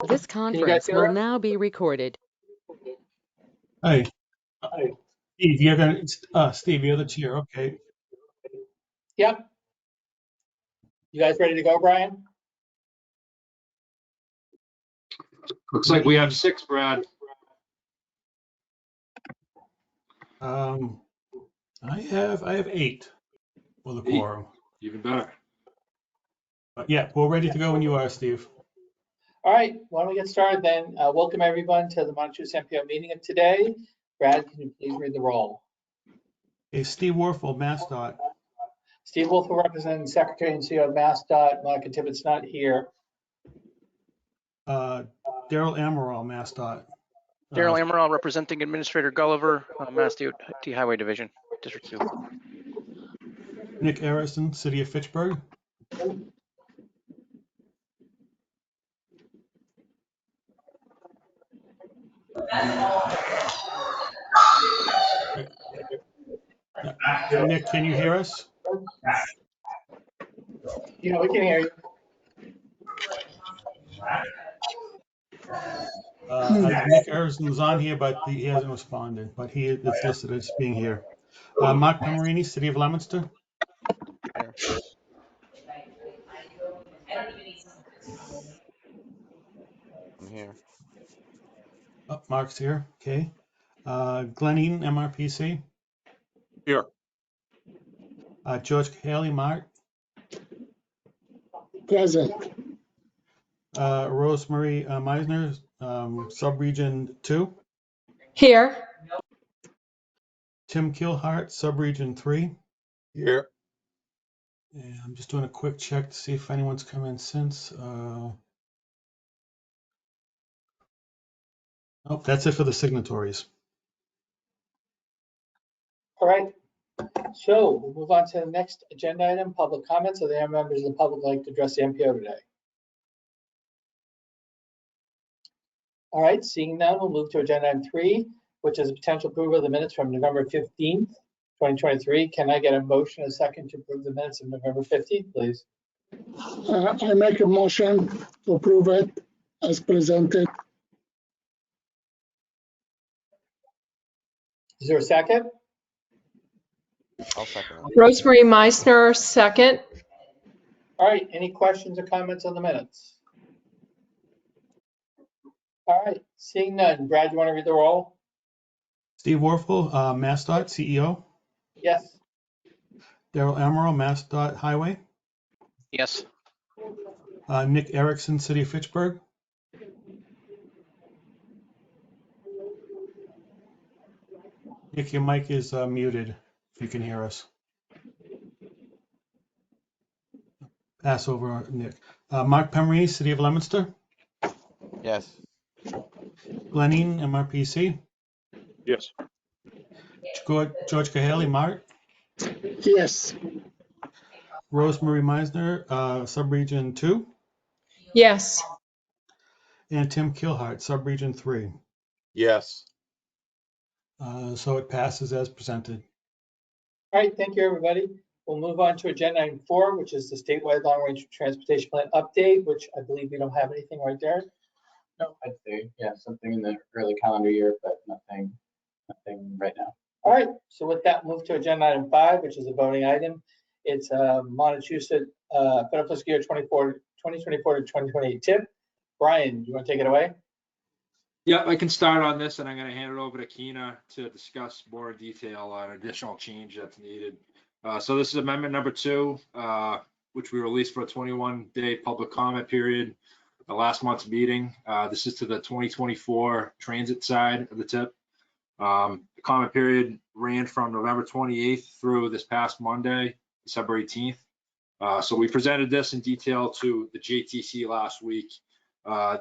This conference will now be recorded. Hey, Steve, you're the chair. Okay. Yep. You guys ready to go, Brian? Looks like we have 6, Brad. I have 8 for the 8. quorum. Even better. But yeah, we're ready to go when you are, Steve. All right, why don't we get started then? Welcome everyone to the Montachusett MPO meeting of today. Brad, can you please read the roll? Hey, Steve Warfel, MassDOT. Steve Wolf, representing Secretary and CEO of MassDOT. Monica Tippett's not here. Daryl Amaral, MassDOT. Daryl Amaral, representing Administrator Gulliver, Mass DOT Highway Division, District 2. Nick Erickson, City of Fitchburg. Nick, can you hear us? Yeah, we can hear you. Nick Erickson's on here, but he hasn't responded, but it's listed as being here. Mark Pemerini, City of Leominster. I'm here. Oh, Mark's here. Okay. Glenn Eaton, MRPC. Here. George Haley, Mark. Present. Rosemary Meisner, Subregion 2. Here. Tim Kilhart, Subregion 3. Here. And I'm just doing a quick check to see if anyone's come in since. Oh, that's it for the signatories. All right, so we'll move on to the next agenda item, public comments. Are there members of the public like to address the MPO today? All right, seeing none, we'll move to agenda item 3, which is a potential approval of the minutes from November 15th, 2023. Can I get a motion, a second, to approve the minutes of November 15th, please? I make a motion to approve it as presented. Is there a second? I'll second it. Rosemary Meisner, second. All right, any questions or comments on the minutes? All right, seeing none. Brad, you want to read the roll? Steve Warfel, MassDOT CEO. Yes. Daryl Amaral, MassDOT Highway. Yes. Nick Erickson, City of Fitchburg. Nick, your mic is muted, if you can hear us. Pass over, Nick. Mark Pemerini, City of Leominster. Yes. Glenn Eaton, MRPC. Yes. George Cahaley, Mark. Yes. Rosemary Meisner, Subregion 2. Yes. And Tim Kilhart, Subregion 3. Yes. So it passes as presented. All right, thank you, everybody. We'll move on to agenda item 4, which is the statewide long-range transportation plan update, which I believe we don't have anything right there. No, I'd say, yeah, something in the early calendar year, but nothing right now. All right, so with that, move to agenda item 5, which is a voting item. It's Montachusett federal fiscal year 2024 to 2028 tip. Brian, do you want to take it away? Yeah, I can start on this, and I'm going to hand it over to Keena to discuss more in detail on additional change that's needed. So this is amendment number 2, which we released for a 21-day public comment period, the last month's meeting. This is to the 2024 transit side of the tip. The comment period ran from November 28th through this past Monday, December 18th. So we presented this in detail to the JTC last week.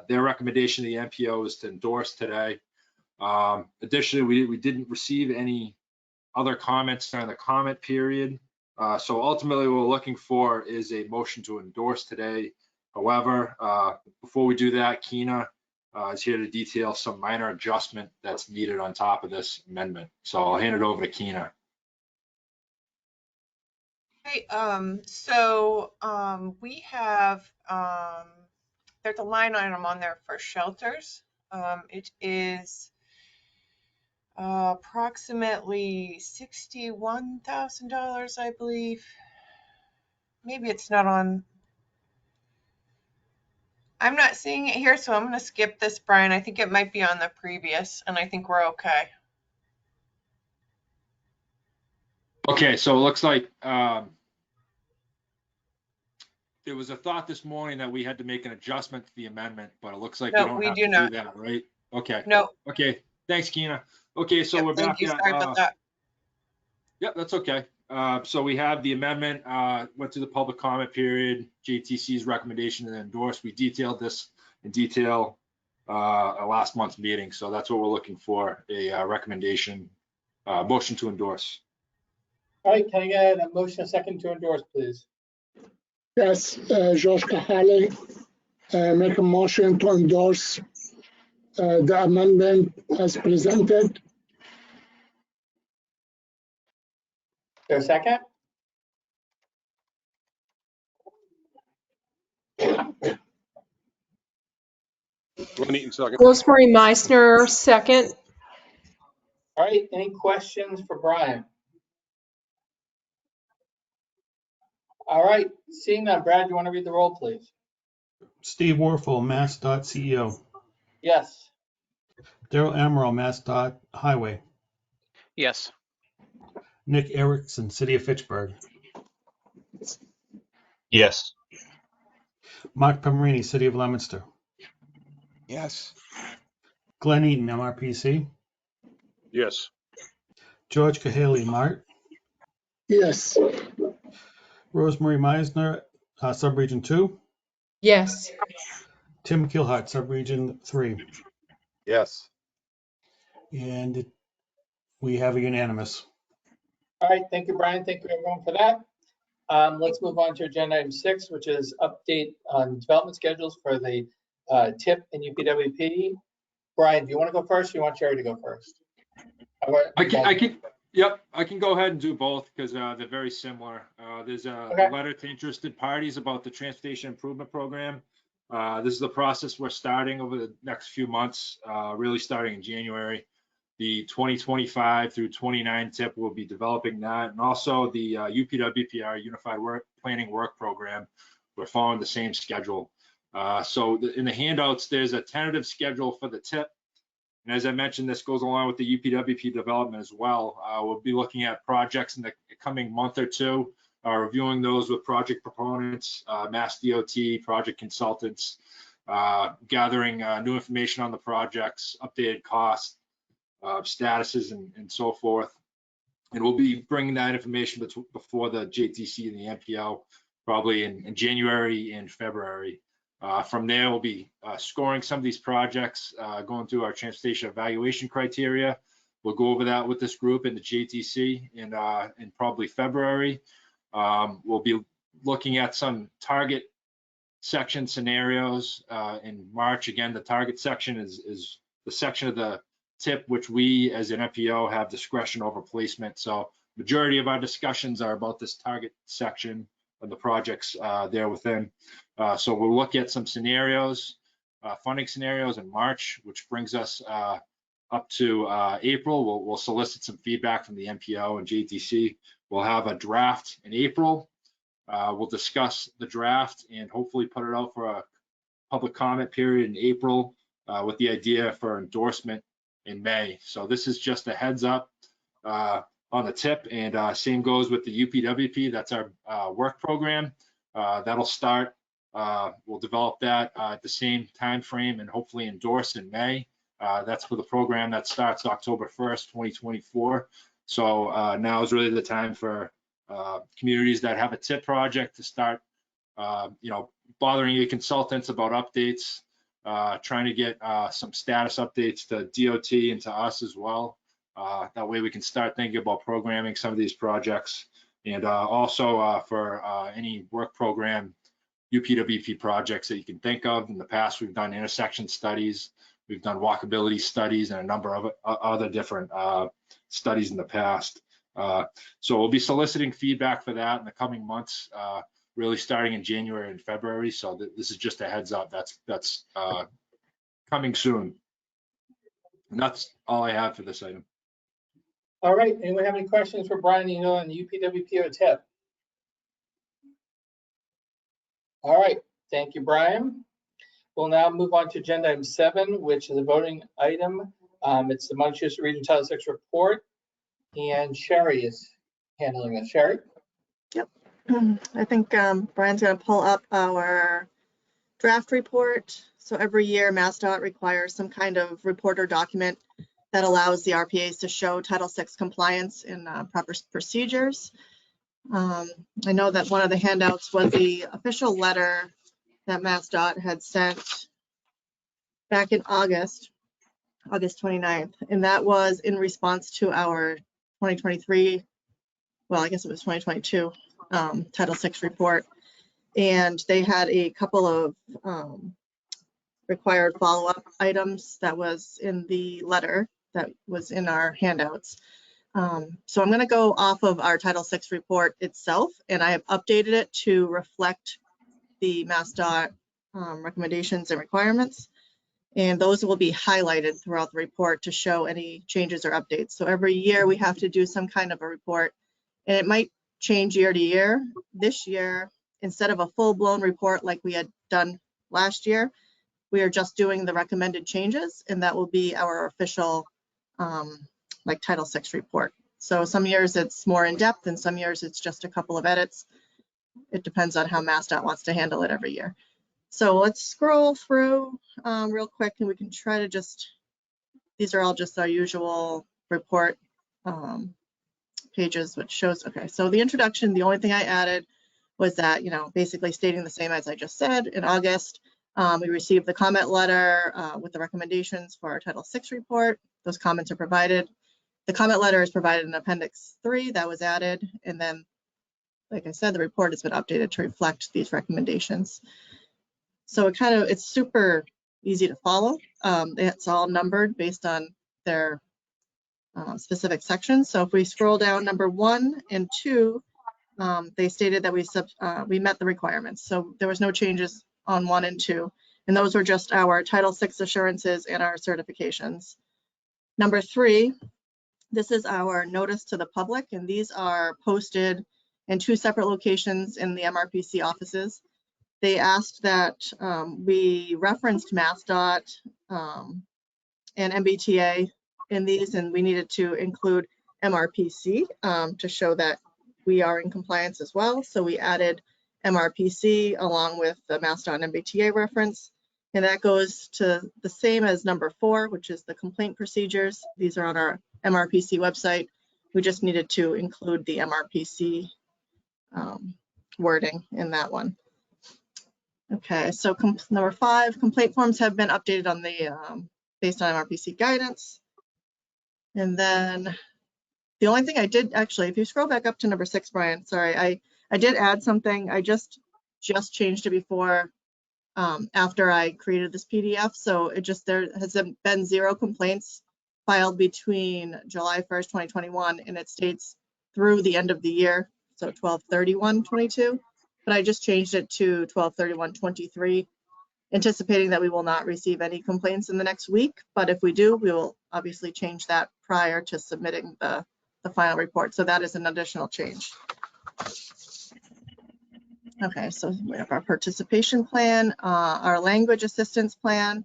Their recommendation to the MPO is to endorse today. Additionally, we didn't receive any other comments during the comment period. So ultimately what we're looking for is a motion to endorse today. However, before we do that, Keena is here to detail some minor adjustment that's needed on top of this amendment. So I'll hand it over to Keena. Hey, we have there's a line item on there for shelters. It is approximately $61,000, I believe. Maybe it's not on. I'm not seeing it here, so I'm going to skip this, Brian. I think it might be on the previous, and I think we're okay. Okay, so it looks like there was a thought this morning that we had to make an adjustment to the amendment, but it looks like we No, don't we have do to not. do that, right? Okay. No. Okay. Thanks, Keena. Okay, so Yep, we're thank back you. at. Sorry about that. Yep, that's okay. So we have the amendment, went through the public comment period, JTC's recommendation and endorsed. We detailed this in detail at last month's meeting. So that's what we're looking for, a recommendation, motion to endorse. All right, can I get a motion, a second to endorse, please? Yes, George Kahale, make a motion to endorse the amendment as presented. Is there a second? Rosemary Meisner, second. All right, any questions for Brian? All right, seeing that, Brad, you want to read the roll, please? Steve Warfel, Mass.CEO. Yes. Daryl Amaral, Mass.Highway. Yes. Nick Erickson, City of Fitchburg. Yes. Mark Pomerini, City of Leominster. Yes. Glenn Eaton, MRPC. Yes. George Kahale, Mart. Yes. Rosemary Meisner, Subregion 2. Yes. Tim Kilhart, Subregion 3. Yes. And we have a unanimous. All right, thank you, Brian. Thank you, everyone, for that. Let's move on to agenda item 6, which is update on development schedules for the TIP and UPWP. Brian, do you want to go first, or you want Jerry to go first? Yep, I can go ahead and do both because they're very similar. There's a letter to interested parties about the transportation improvement program. This is the process we're starting over the next few months, really starting in January. The 2025 through 29 TIP will be developing that, and also the UPWPR Unified Planning Work Program. We're following the same schedule. So in the handouts, there's a tentative schedule for the TIP. And as I mentioned, this goes along with the UPWP development as well. We'll be looking at projects in the coming month or two, reviewing those with project proponents, Mass DOT, project consultants, gathering new information on the projects, updated costs, statuses, and so forth. And we'll be bringing that information before the JTC and the MPO, probably in January and February. From there, we'll be scoring some of these projects, going through our transportation evaluation criteria. We'll go over that with this group in the JTC in probably February. We'll be looking at some target section scenarios in March. Again, the target section is the section of the TIP which we as an MPO have discretion over placement. So majority of our discussions are about this target section of the projects there within. So we'll look at some scenarios, funding scenarios in March, which brings us up to April. We'll solicit some feedback from the MPO and JTC. We'll have a draft in April. We'll discuss the draft and hopefully put it out for a public comment period in April with the idea for endorsement in May. So this is just a heads up on the TIP, and same goes with the UPWP. That's our work program. That'll start. We'll develop that at the same time frame and hopefully endorse in May. That's for the program that starts October 1st, 2024. So now is really the time for communities that have a TIP project to start, bothering your consultants about updates, trying to get some status updates to DOT and to us as well. That way we can start thinking about programming some of these projects, and also for any work program UPWP projects that you can think of. In the past, we've done intersection studies, we've done walkability studies, and a number of other different studies in the past. So we'll be soliciting feedback for that in the coming months. really starting in January and February. So this is just a heads up. That's coming soon. And that's all I have for this item. All right, anyone have any questions for Brian Eno on the UPWPO tip? All right, thank you, Brian. We'll now move on to agenda item 7, which is a voting item. It's the Montachusett Region Title VI report, and Sherry is handling it. Sherry? Yep. I think Brian's going to pull up our draft report. So every year, MassDOT requires some kind of report or document that allows the RPAs to show Title VI compliance in proper procedures. I know that one of the handouts was the official letter that MassDOT had sent back in August 29th, and that was in response to our 2023, well, I guess it was 2022 Title VI report. And they had a couple of required follow-up items that was in the letter that was in our handouts. So I'm going to go off of our Title VI report itself, and I have updated it to reflect the MassDOT recommendations and requirements. And those will be highlighted throughout the report to show any changes or updates. So every year we have to do some kind of a report, and it might change year to year. This year, instead of a full-blown report like we had done last year, we are just doing the recommended changes, and that will be our official like Title VI report. So some years it's more in depth, and some years it's just a couple of edits. It depends on how MassDOT wants to handle it every year. So let's scroll through real quick, and we can try to just, these are all just our usual report pages, which shows, okay, so the introduction, the only thing I added was that, you know, basically stating the same as I just said. In August, we received the comment letter with the recommendations for our Title VI report. Those comments are provided. The comment letter is provided in Appendix 3, that was added. And then, like I said, the report has been updated to reflect these recommendations. So it's super easy to follow. It's all numbered based on their specific sections. So if we scroll down, number 1 and 2, they stated that we met the requirements. So there was no changes on 1 and 2. And those were just our Title VI assurances and our certifications. Number 3, this is our notice to the public, and these are posted in 2 separate locations in the MRPC offices. They asked that we referenced MassDOT and MBTA in these, and we needed to include MRPC to show that we are in compliance as well. So we added MRPC along with the MassDOT and MBTA reference, and that goes to the same as number 4, which is the complaint procedures. These are on our MRPC website. We just needed to include the MRPC wording in that one. Okay, so number 5, complaint forms have been updated on the based on MRPC guidance. And then the only thing I did, actually, if you scroll back up to number 6, Brian, sorry, I did add something. I just changed it before after I created this PDF. So there has been 0 complaints filed between July 1st, 2021, and it states through the end of the year, so 12/31/22. But I just changed it to 12/31/23, anticipating that we will not receive any complaints in the next week. But if we do, we will obviously change that prior to submitting the final report. So that is an additional change. Okay, so we have our participation plan, our language assistance plan,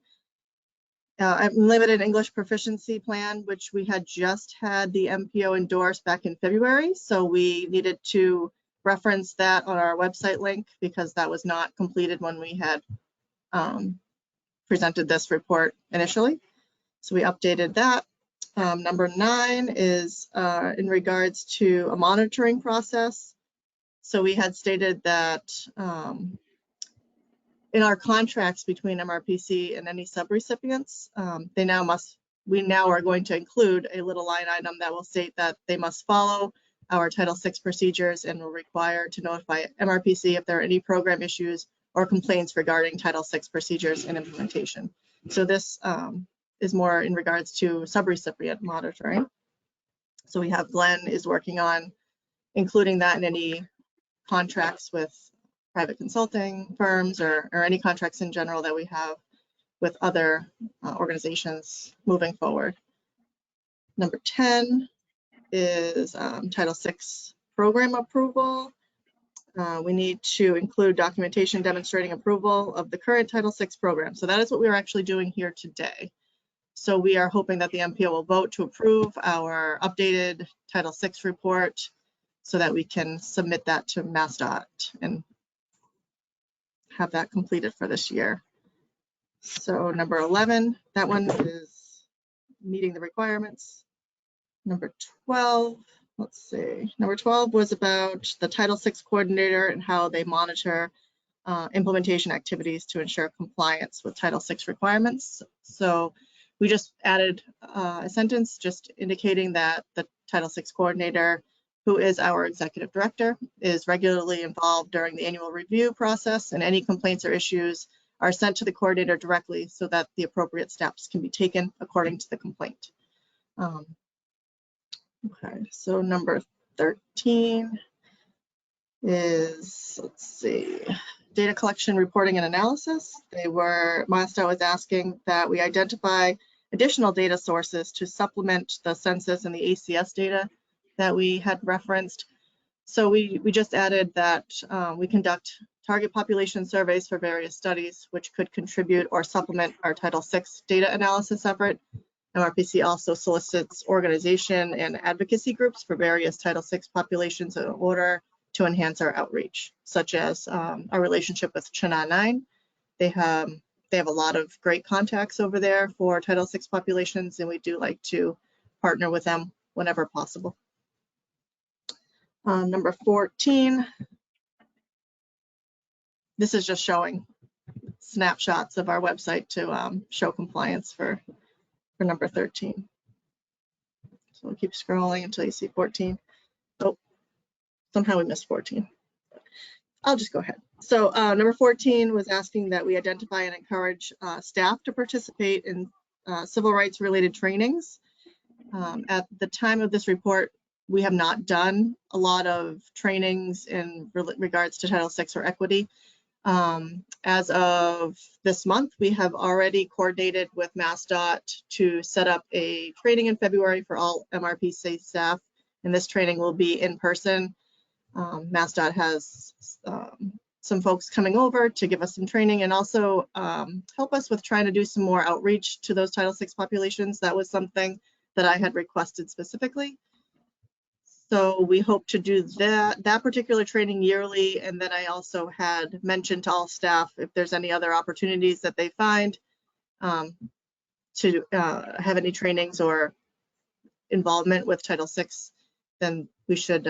limited English proficiency plan, which we had just had the MPO endorsed back in February. So we needed to reference that on our website link because that was not completed when we had presented this report initially. So we updated that. Number 9 is in regards to a monitoring process. So we had stated that in our contracts between MRPC and any subrecipients, we now are going to include a little line item that will state that they must follow our Title VI procedures and will require to notify MRPC if there are any program issues or complaints regarding Title VI procedures and implementation. So this is more in regards to subrecipient monitoring. So we have Glenn is working on including that in any contracts with private consulting firms or any contracts in general that we have with other organizations moving forward. Number 10 is Title VI program approval. We need to include documentation demonstrating approval of the current Title VI program. So that is what we are actually doing here today. So we are hoping that the MPO will vote to approve our updated Title VI report so that we can submit that to MassDOT and have that completed for this year. So number 11, that one is meeting the requirements. Number 12, let's see. Number 12 was about the Title VI coordinator and how they monitor implementation activities to ensure compliance with Title VI requirements. So we just added a sentence just indicating that the Title VI coordinator, who is our executive director, is regularly involved during the annual review process, and any complaints or issues are sent to the coordinator directly so that the appropriate steps can be taken according to the complaint. Okay, so number 13 is, let's see, data collection, reporting, and analysis. MassDOT was asking that we identify additional data sources to supplement the census and the ACS data that we had referenced. So we just added that we conduct target population surveys for various studies, which could contribute or supplement our Title VI data analysis effort. MRPC also solicits organization and advocacy groups for various Title VI populations in order to enhance our outreach, such as our relationship with Chenal 9. They have a lot of great contacts over there for Title VI populations, and we do like to partner with them whenever possible. Number 14, this is just showing snapshots of our website to show compliance for number 13. So we'll keep scrolling until you see 14. Oh, somehow we missed 14. I'll just go ahead. So number 14 was asking that we identify and encourage staff to participate in civil rights related trainings. At the time of this report, we have not done a lot of trainings in regards to Title VI or equity. As of this month, we have already coordinated with MassDOT to set up a training in February for all MRPC staff, and this training will be in person. MassDOT has some folks coming over to give us some training and also help us with trying to do some more outreach to those Title VI populations. That was something that I had requested specifically. So we hope to do that particular training yearly. And then I also had mentioned to all staff, if there's any other opportunities that they find to have any trainings or involvement with Title VI, then we should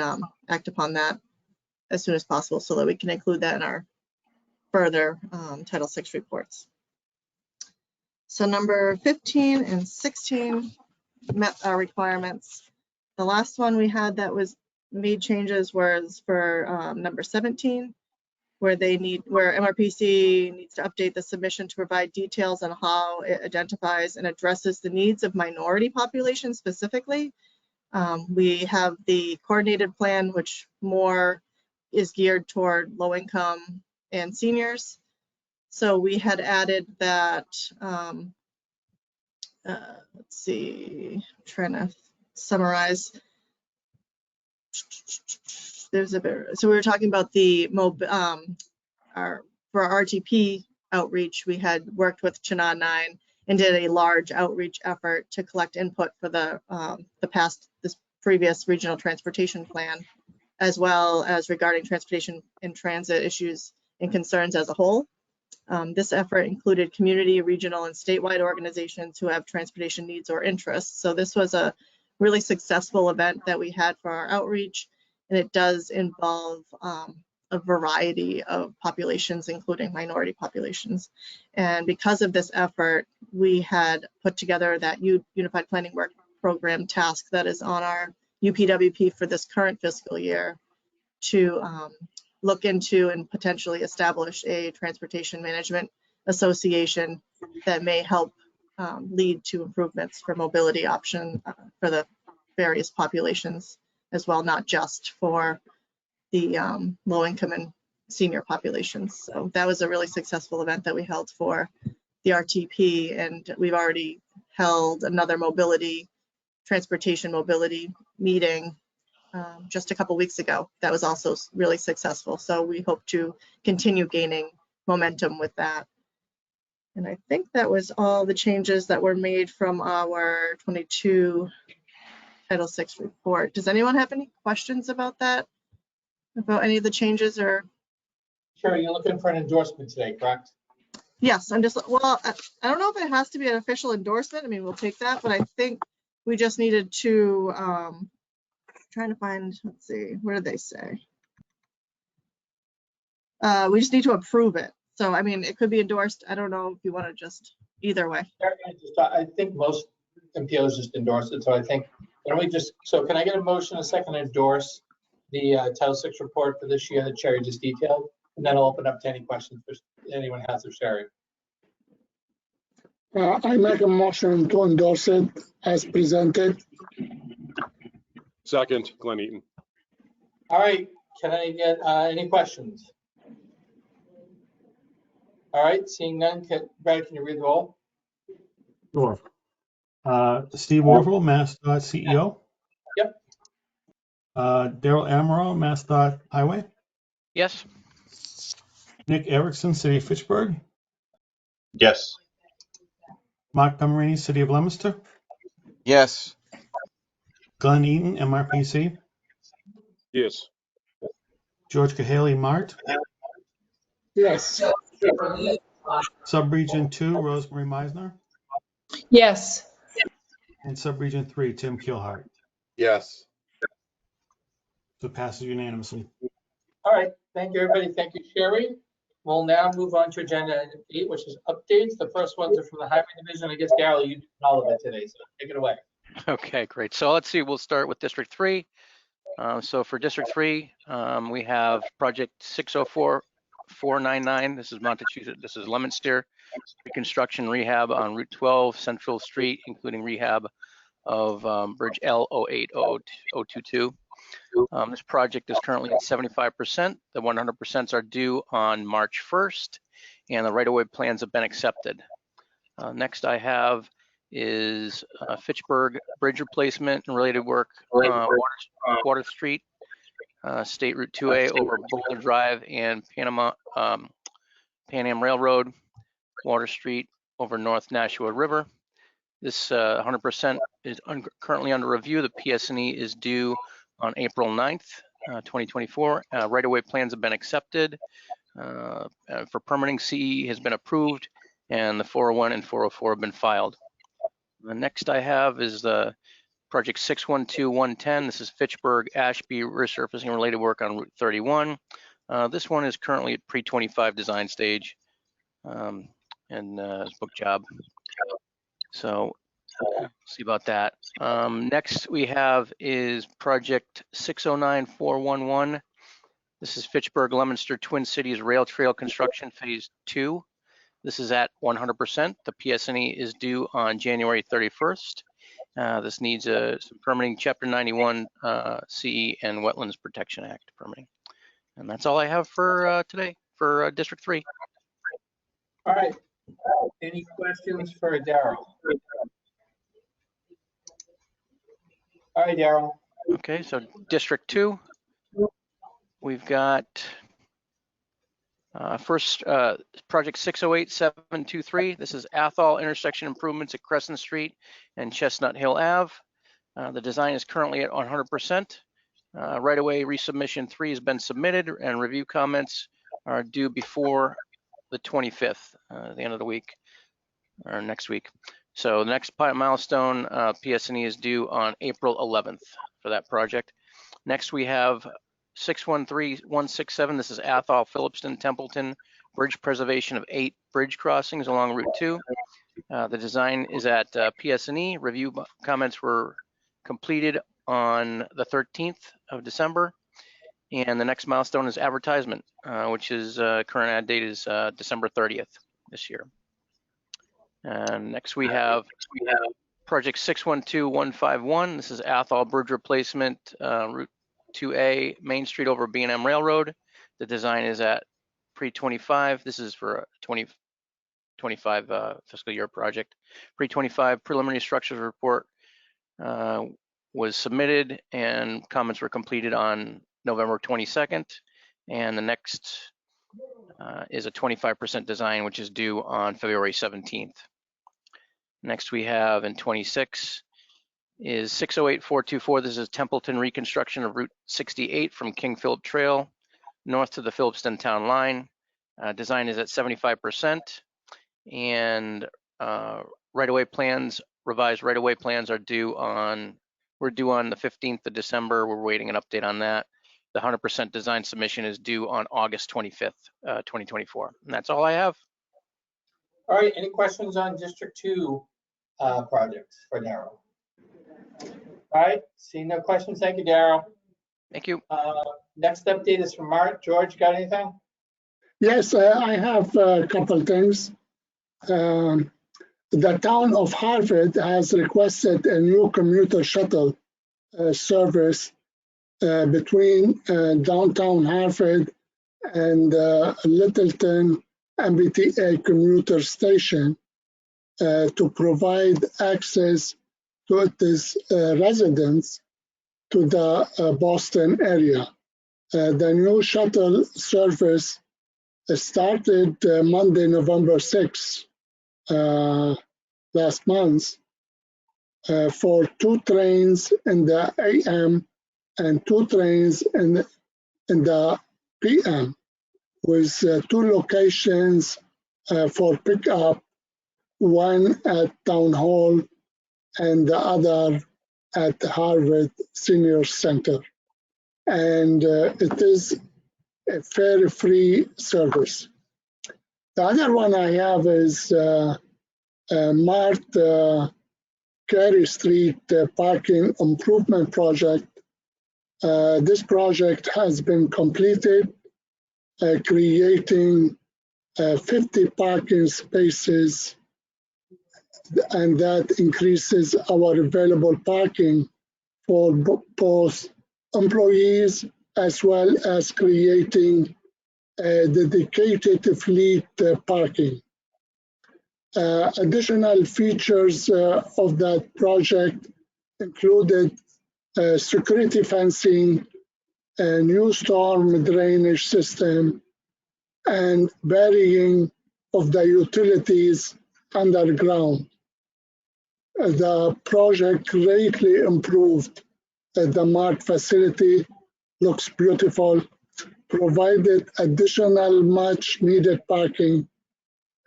act upon that as soon as possible so that we can include that in our further Title VI reports. So number 15 and 16 met our requirements. The last one we had that was made changes was for number 17, where MRPC needs to update the submission to provide details on how it identifies and addresses the needs of minority populations specifically. We have the coordinated plan, which more is geared toward low income and seniors. So we had added that, let's see, I'm trying to summarize. So we were talking about for our RTP outreach, we had worked with Chenal 9 and did a large outreach effort to collect input for this previous regional transportation plan, as well as regarding transportation and transit issues and concerns as a whole. This effort included community, regional, and statewide organizations who have transportation needs or interests. So this was a really successful event that we had for our outreach, and it does involve a variety of populations, including minority populations. And because of this effort, we had put together that Unified Planning Work Program task that is on our UPWP for this current fiscal year to look into and potentially establish a transportation management association that may help lead to improvements for mobility option for the various populations as well, not just for the low income and senior populations. So that was a really successful event that we held for the RTP, and we've already held another transportation mobility meeting just a couple weeks ago. That was also really successful. So we hope to continue gaining momentum with that. And I think that was all the changes that were made from our 22 Title VI report. Does anyone have any questions about that? About any of the changes or? Sure, you're looking for an endorsement today, correct? Yes, I'm just, well, I don't know if it has to be an official endorsement. I mean, we'll take that, but I think we just needed to, trying to find, let's see, what did they say? We just need to approve it. So, I mean, it could be endorsed. I don't know if you want to just, either way. I think most MPOs just endorse it, so I think, why don't we just, so can I get a motion, a second to endorse the Title VI report for this year that Sherry just detailed? And then I'll open up to any questions if anyone has of Sherry. I make a motion to endorse it as presented. Second, Glenn Eaton. All right, can I get any questions? All right, seeing none, Brad, can you read the roll? Sure. Steve Orville, MassDOT CEO. Yep. Daryl Amaral, MassDOT Highway. Yes. Nick Erickson, City of Fitchburg. Yes. Mark Pomerini, City of Leominster. Yes. Glenn Eaton, MRPC. Yes. George Cahaley, MART. Yes. Subregion 2, Rosemary Meisner. Yes. And Subregion 3, Tim Keelhart. Yes. So it passes unanimously. All right, thank you, everybody. Thank you, Sherry. We'll now move on to agenda item 8, which is updates. The first ones are from the Highway Division. I guess, Darrell, you did all of it today, so take it away. Okay, great. So let's see, we'll start with District 3. So for District 3, we have project 604499. This is Montachusett, this is Leominster. Reconstruction rehab on Route 12 Central Street, including rehab of Bridge L08022. This project is currently at 75%. The 100% are due on March 1st, and the right-of-way plans have been accepted. Next I have is Fitchburg Bridge replacement and related work, Water Street, State Route 2A over Boulder Drive and Pan Am Railroad, Water Street over North Nashua River. This 100% is currently under review. The PS&E is due on April 9th, 2024. Right-of-way plans have been accepted. For permitting, CE has been approved, and the 401 and 404 have been filed. The next I have is the project 612110. This is Fitchburg Ashby resurfacing related work on Route 31. This one is currently at pre-25 design stage and book job. So see about that. Next we have is project 609411. This is Fitchburg Leominster Twin Cities Rail Trail Construction Phase 2. This is at 100%. The PS&E is due on January 31st. This needs some permitting, Chapter 91 CE and Wetlands Protection Act permitting. And that's all I have for today for District 3. All right. Any questions for Darrell? All right, Darrell. Okay, so District 2, we've got first project 608723. This is Athol intersection improvements at Crescent Street and Chestnut Hill Ave. The design is currently at 100%. Right-of-way resubmission 3 has been submitted, and review comments are due before the 25th, the end of the week, or next week. So the next milestone, PS&E is due on April 11th for that project. Next we have 613167. This is Athol Phillipston Templeton bridge preservation of 8 bridge crossings along Route 2. The design is at PS&E. Review comments were completed on the 13th of December. And the next milestone is advertisement, which is current ad date is December 30th this year. And next we have project 612151. This is Athol bridge replacement, Route 2A, Main Street over B&M Railroad. The design is at pre-25. This is for a 2025 fiscal year project. Pre-25 preliminary structures report was submitted and comments were completed on November 22nd. And the next is a 25% design, which is due on February 17th. Next we have in 26 is 608424. This is Templeton reconstruction of Route 68 from King Philip Trail north to the Phillipston town line. Design is at 75%, and right-of-way plans, revised right-of-way plans are due on, we're due on the 15th of December. We're waiting an update on that. The 100% design submission is due on August 25th, 2024. And that's all I have. All right, any questions on District 2 projects for Daryl? All right, seeing no questions, thank you, Daryl. Thank you. Next update is from Mark. George, got anything? Yes, I have a couple things. The town of Harvard has requested a new commuter shuttle service between downtown Harvard and Littleton MBTA commuter station to provide access to its residents to the Boston area. The new shuttle service started Monday, November 6th, last month, for 2 trains in the AM and 2 trains in the PM, with 2 locations for pickup, one at Town Hall and the other at Harvard Senior Center. And it is a fare-free service. The other one I have is Mart Carey Street Parking Improvement Project. This project has been completed, creating 50 parking spaces, and that increases our available parking for both employees as well as creating dedicated fleet parking. Additional features of that project included security fencing, a new storm drainage system, and burying of the utilities underground. The project greatly improved the Mart facility, looks beautiful, provided additional much needed parking,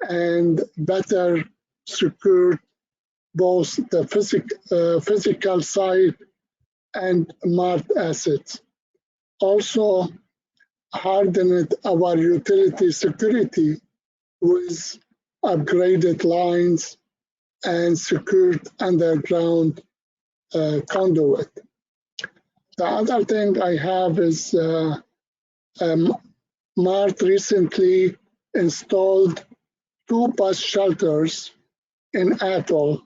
and better secured both the physical side and Mart assets. Also hardened our utility security with upgraded lines and secured underground conduit. The other thing I have is Mart recently installed 2 bus shelters in Atoll.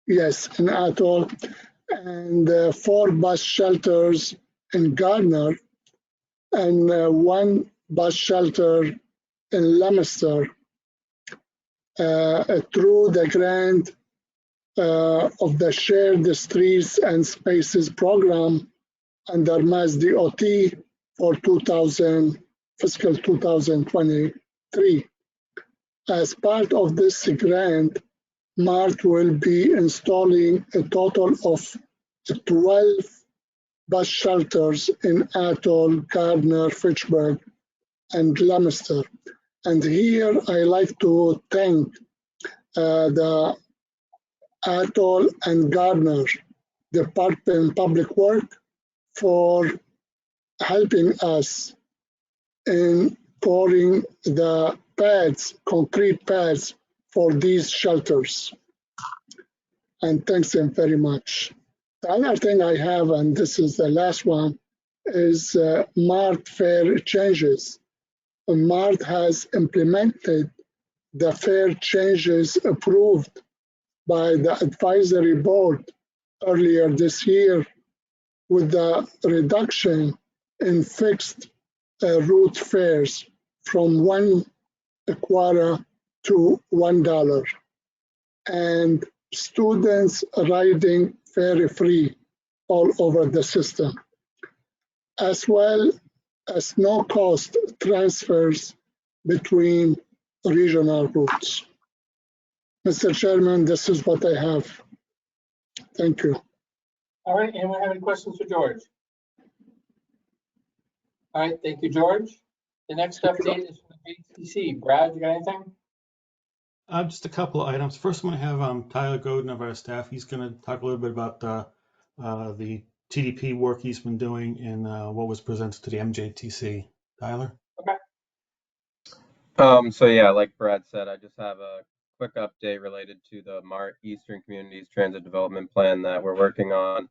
Yes, in Atoll, and 4 bus shelters in Gardner, and 1 bus shelter in Leominster through the grant of the Shared Streets and Spaces program under Mass DOT for fiscal 2023. As part of this grant, Mart will be installing a total of 12 bus shelters in Atoll, Gardner, Fitchburg, and Leominster. And here I like to thank the Atoll and Gardner Department of Public Work for helping us in pouring the pads, concrete pads for these shelters. And thanks them very much. The other thing I have, and this is the last one, is Mart fare changes. Mart has implemented the fare changes approved by the advisory board earlier this year, with the reduction in fixed route fares from $1.25 to $1, and students riding fare free all over the system, as well as no cost transfers between regional routes. Mr. Chairman, this is what I have. Thank you. All right, anyone have any questions for George? All right, thank you, George. The next update is from the JTC. Brad, you got anything? Just a couple of items. First, I'm going to have Tyler Godin of our staff. He's going to talk a little bit about the TDP work he's been doing and what was presented to the MJTC. Tyler? Okay. So yeah, like Brad said, I just have a quick update related to the MART Eastern Communities Transit Development Plan that we're working on.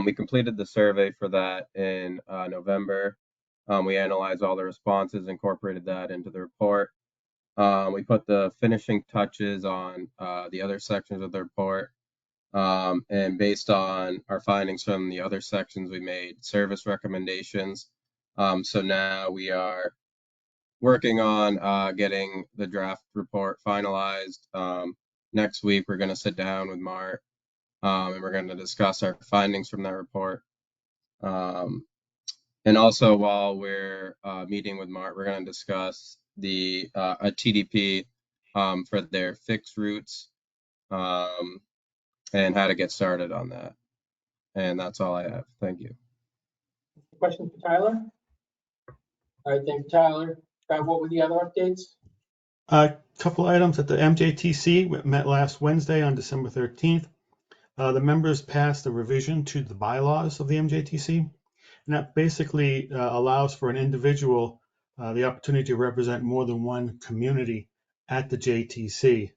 We completed the survey for that in November. We analyzed all the responses, incorporated that into the report. We put the finishing touches on the other sections of the report. And based on our findings from the other sections, we made service recommendations. So now we are working on getting the draft report finalized. Next week, we're going to sit down with MART and we're going to discuss our findings from that report. And also, while we're meeting with MART, we're going to discuss a TDP for their fixed routes and how to get started on that. And that's all I have. Thank you. Questions for Tyler? All right, thank you, Tyler. Brad, what were the other updates? A couple items at the MJTC. We met last Wednesday on December 13th. The members passed a revision to the bylaws of the MJTC, and that basically allows for an individual the opportunity to represent more than one community at the JTC.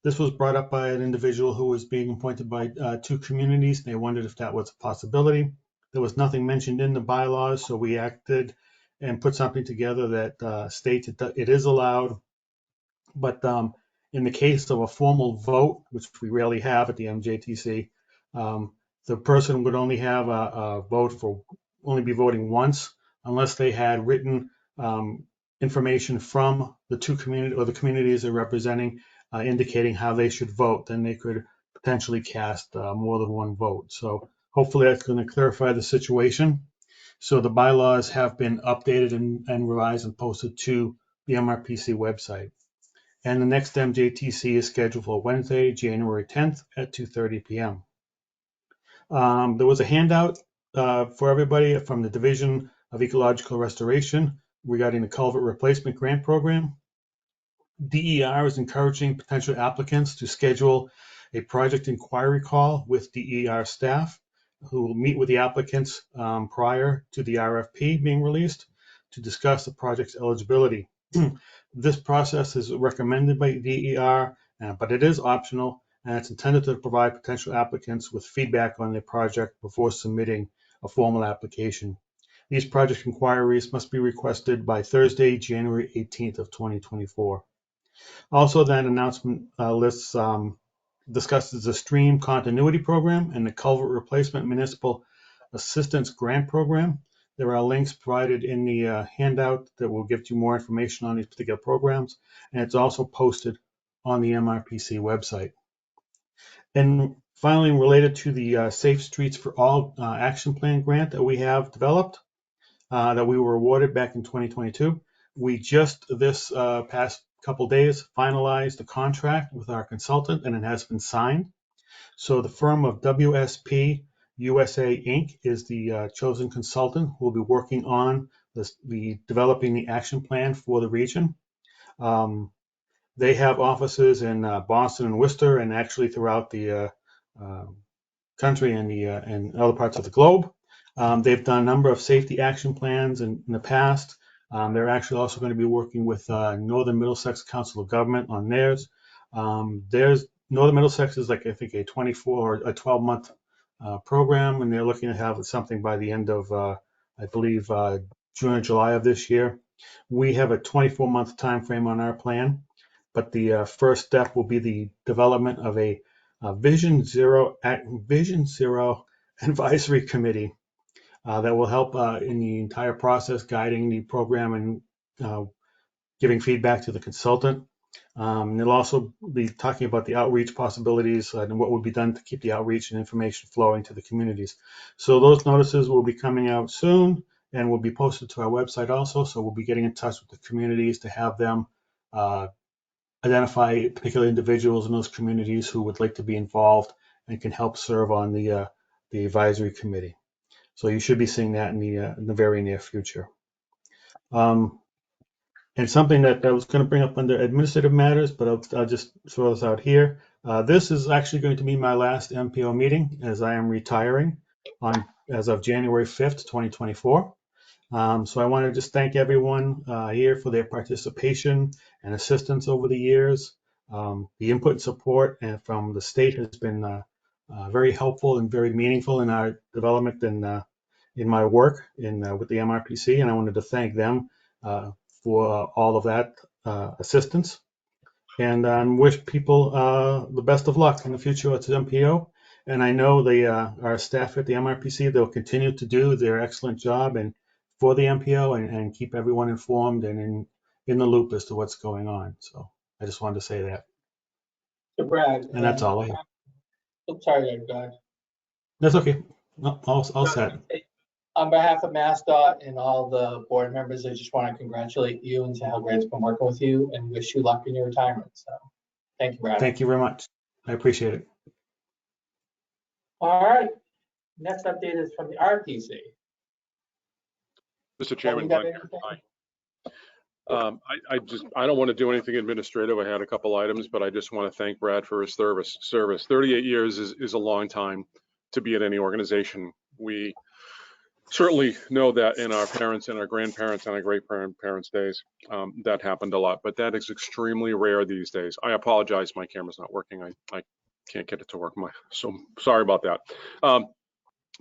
This was brought up by an individual who was being appointed by two communities. They wondered if that was a possibility. There was nothing mentioned in the bylaws, so we acted and put something together that states it is allowed. But in the case of a formal vote, which we rarely have at the MJTC, the person would only have a vote for only be voting once unless they had written information from the two community or the communities they're representing indicating how they should vote. Then they could potentially cast more than one vote. So hopefully that's going to clarify the situation. So the bylaws have been updated and revised and posted to the MRPC website. And the next MJTC is scheduled for Wednesday, January 10th at 2:30 p.m. There was a handout for everybody from the Division of Ecological Restoration regarding the culvert replacement grant program. DER is encouraging potential applicants to schedule a project inquiry call with DER staff who will meet with the applicants prior to the RFP being released to discuss the project's eligibility. This process is recommended by DER, but it is optional, and it's intended to provide potential applicants with feedback on their project before submitting a formal application. These project inquiries must be requested by Thursday, January 18th of 2024. Also, that announcement lists discusses the stream continuity program and the culvert replacement municipal assistance grant program. There are links provided in the handout that will give you more information on these particular programs, and it's also posted on the MRPC website. And finally, related to the Safe Streets for All action plan grant that we have developed, that we were awarded back in 2022, we just this past couple days finalized the contract with our consultant, and it has been signed. So the firm of WSP USA Inc. is the chosen consultant who will be working on developing the action plan for the region. They have offices in Boston and Worcester, and actually throughout the country and other parts of the globe. They've done a number of safety action plans in the past. They're actually also going to be working with Northern Middlesex Council of Government on theirs. Northern Middlesex is like, I think, a 24 or a 12-month program, and they're looking to have something by the end of, I believe, June or July of this year. We have a 24-month time frame on our plan, but the first step will be the development of a Vision Zero Advisory Committee that will help in the entire process, guiding the program and giving feedback to the consultant. They'll also be talking about the outreach possibilities and what would be done to keep the outreach and information flowing to the communities. So those notices will be coming out soon and will be posted to our website also. So we'll be getting in touch with the communities to have them identify particular individuals in those communities who would like to be involved and can help serve on the advisory committee. So you should be seeing that in the very near future. And something that I was going to bring up under administrative matters, but I'll just throw this out here. This is actually going to be my last MPO meeting as I am retiring as of January 5th, 2024. So I want to just thank everyone here for their participation and assistance over the years. The input and support from the state has been very helpful and very meaningful in our development and in my work with the MRPC, and I wanted to thank them for all of that assistance, and wish people the best of luck in the future at MPO. And I know our staff at the MRPC, they'll continue to do their excellent job and for the MPO and keep everyone informed and in the loop as to what's going on. So I just wanted to say that. So Brad. And that's all I have. I'm sorry, go ahead. That's okay. No, all set. On behalf of MassDOT and all the board members, I just want to congratulate you and say how great it's been working with you and wish you luck in your retirement. So thank you, Brad. Thank you very much. I appreciate it. All right. Next update is from the RPC. Mr. Chairman, I don't want to do anything administrative. I had a couple items, but I just want to thank Brad for his service. 38 years is a long time to be at any organization. We certainly know that in our parents and our grandparents and our great-grandparents' days, that happened a lot, but that is extremely rare these days. I apologize, my camera's not working. I can't get it to work. So sorry about that.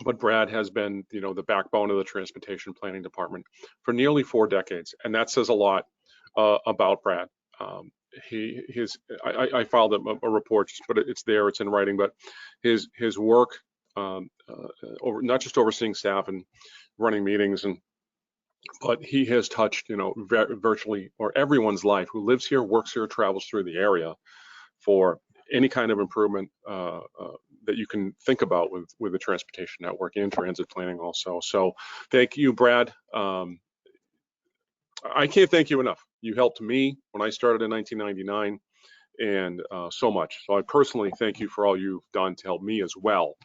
But Brad has been, the backbone of the transportation planning department for nearly 4 decades, and that says a lot about Brad. I filed a report, but it's there, it's in writing. But his work, not just overseeing staff and running meetings, but he has touched, virtually or everyone's life who lives here, works here, travels through the area for any kind of improvement that you can think about with the transportation network and transit planning also. So thank you, Brad. I can't thank you enough. You helped me when I started in 1999 and so much. So I personally thank you for all you've done to help me as well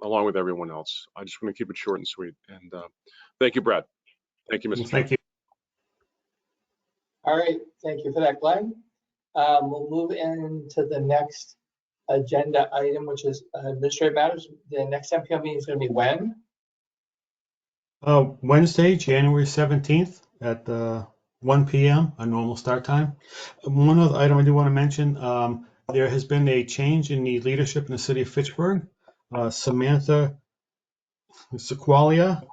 along with everyone else. I just want to keep it short and sweet. And thank you, Brad. Thank you, Mr. Chairman. Thank you. All right. Thank you for that, Glenn. We'll move into the next agenda item, which is administrative matters. The next MPO meeting is going to be when? Wednesday, January 17th at 1 p.m., a normal start time. One other item I do want to mention, there has been a change in the leadership in the city of Fitchburg. Samantha Sequalia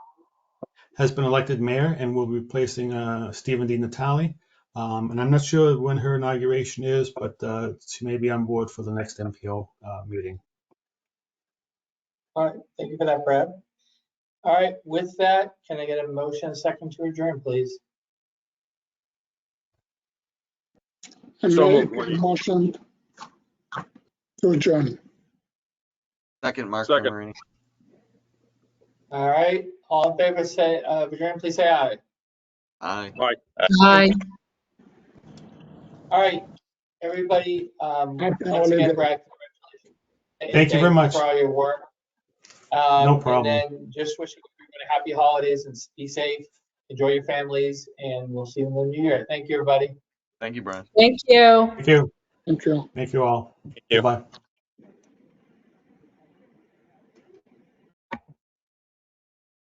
has been elected mayor and will be replacing Stephen D. Natale. And I'm not sure when her inauguration is, but she may be on board for the next MPO meeting. All right. Thank you for that, Brad. All right. With that, can I get a motion, a second to adjourn, please? I make a motion to adjourn. Second, Mark. Second. All right. All in favor, say adjourn, please say aye. Aye. Bye. Aye. All right, everybody. Once holiday. again, Brad, Thank you very much. for all your work. No problem. And then just wishing everybody happy holidays and be safe. Enjoy your families, and we'll see you in the new year. Thank you, everybody. Thank you, Brian. Thank you. Thank you. Thank you. Thank you all. Thank you. Bye.